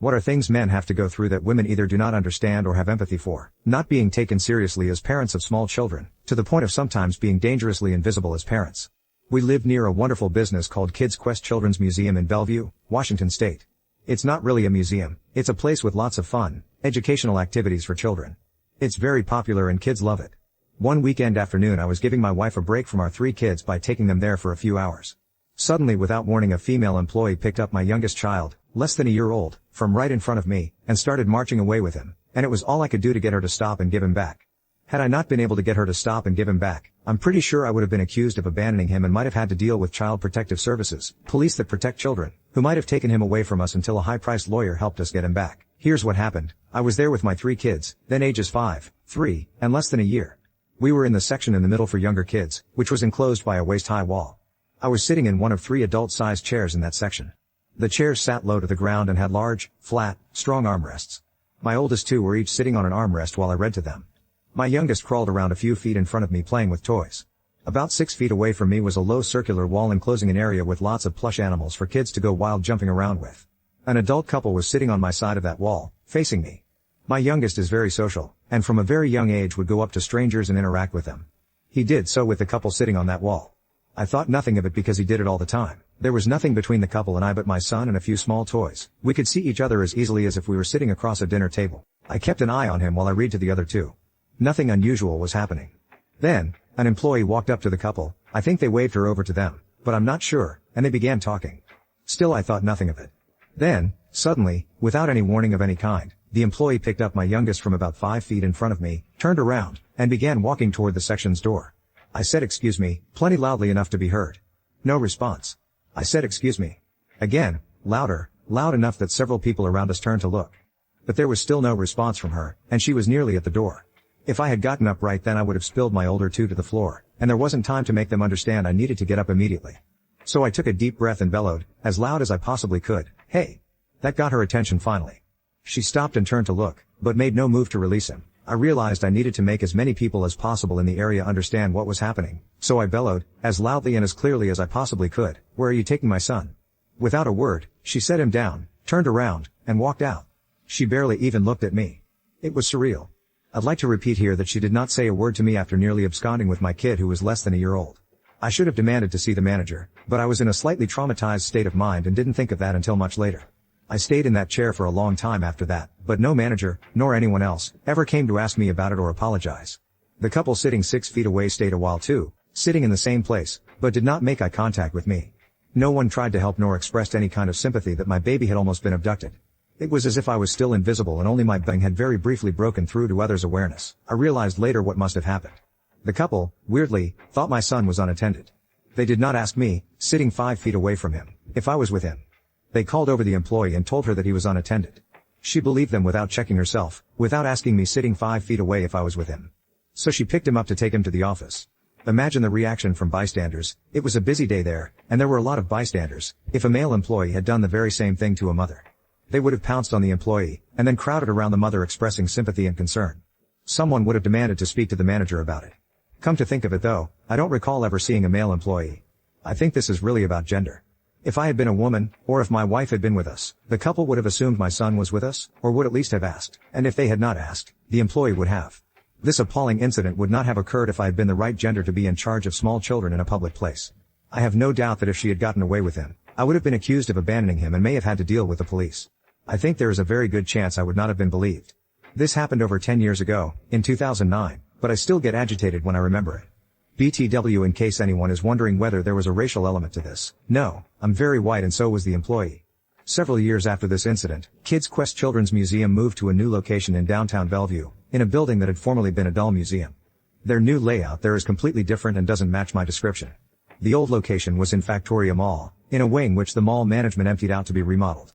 What are things men have to go through that women either do not understand or have empathy for? Not being taken seriously as parents of small children, to the point of sometimes being dangerously invisible as parents. We live near a wonderful business called Kids Quest Children's Museum in Bellevue, Washington State. It's not really a museum, it's a place with lots of fun, educational activities for children. It's very popular and kids love it. One weekend afternoon I was giving my wife a break from our 3 kids by taking them there for a few hours. Suddenly, without warning, a female employee picked up my youngest child, less than a year old, from right in front of me, and started marching away with him, and it was all I could do to get her to stop and give him back. Had I not been able to get her to stop and give him back, I'm pretty sure I would have been accused of abandoning him and might have had to deal with Child Protective Services, police that protect children, who might have taken him away from us until a high-priced lawyer helped us get him back. Here's what happened. I was there with my 3 kids, then ages 5, 3, and less than a year. We were in the section in the middle for younger kids, which was enclosed by a waist-high wall. I was sitting in one of 3 adult-sized chairs in that section. The chairs sat low to the ground and had large, flat, strong armrests. My oldest 2 were each sitting on an armrest while I read to them. My youngest crawled around a few feet in front of me playing with toys. About 6 feet away from me was a low circular wall enclosing an area with lots of plush animals for kids to go wild jumping around with. An adult couple was sitting on my side of that wall, facing me. My youngest is very social, and from a very young age would go up to strangers and interact with them. He did so with the couple sitting on that wall. I thought nothing of it because he did it all the time. There was nothing between the couple and I but my son and a few small toys. We could see each other as easily as if we were sitting across a dinner table. I kept an eye on him while I read to the other 2. Nothing unusual was happening. Then, an employee walked up to the couple. I think they waved her over to them, but I'm not sure, and they began talking. Still I thought nothing of it. Then, suddenly, without any warning of any kind, the employee picked up my youngest from about 5 feet in front of me, turned around, and began walking toward the section's door. I said excuse me, plenty loudly enough to be heard. No response. I said excuse me. Again, louder, loud enough that several people around us turned to look. But there was still no response from her, and she was nearly at the door. If I had gotten up right then I would have spilled my older 2 to the floor, and there wasn't time to make them understand I needed to get up immediately. So I took a deep breath and bellowed, as loud as I possibly could, "Hey!" That got her attention finally. She stopped and turned to look, but made no move to release him. I realized I needed to make as many people as possible in the area understand what was happening, so I bellowed, as loudly and as clearly as I possibly could, "Where are you taking my son?" Without a word, she set him down, turned around, and walked out. She barely even looked at me. It was surreal. I'd like to repeat here that she did not say a word to me after nearly absconding with my kid who was less than a year old. I should have demanded to see the manager, but I was in a slightly traumatized state of mind and didn't think of that until much later. I stayed in that chair for a long time after that, but no manager, nor anyone else, ever came to ask me about it or apologize. The couple sitting 6 feet away stayed a while too, sitting in the same place, but did not make eye contact with me. No one tried to help nor expressed any kind of sympathy that my baby had almost been abducted. It was as if I was still invisible and only my bang had very briefly broken through to others' awareness. I realized later what must have happened. The couple, weirdly, thought my son was unattended. They did not ask me, sitting 5 feet away from him, if I was with him. They called over the employee and told her that he was unattended. She believed them without checking herself, without asking me sitting 5 feet away if I was with him. So she picked him up to take him to the office. Imagine the reaction from bystanders. It was a busy day there, and there were a lot of bystanders. If a male employee had done the very same thing to a mother, they would have pounced on the employee, and then crowded around the mother expressing sympathy and concern. Someone would have demanded to speak to the manager about it. Come to think of it though, I don't recall ever seeing a male employee. I think this is really about gender. If I had been a woman, or if my wife had been with us, the couple would have assumed my son was with us, or would at least have asked, and if they had not asked, the employee would have. This appalling incident would not have occurred if I had been the right gender to be in charge of small children in a public place. I have no doubt that if she had gotten away with him, I would have been accused of abandoning him and may have had to deal with the police. I think there is a very good chance I would not have been believed. This happened over 10 years ago, in 2009, but I still get agitated when I remember it. BTW, in case anyone is wondering whether there was a racial element to this. No, I'm very white and so was the employee. Several years after this incident, Kids Quest Children's Museum moved to a new location in downtown Bellevue, in a building that had formerly been a doll museum. Their new layout there is completely different and doesn't match my description. The old location was in Factoria Mall, in a wing which the mall management emptied out to be remodeled.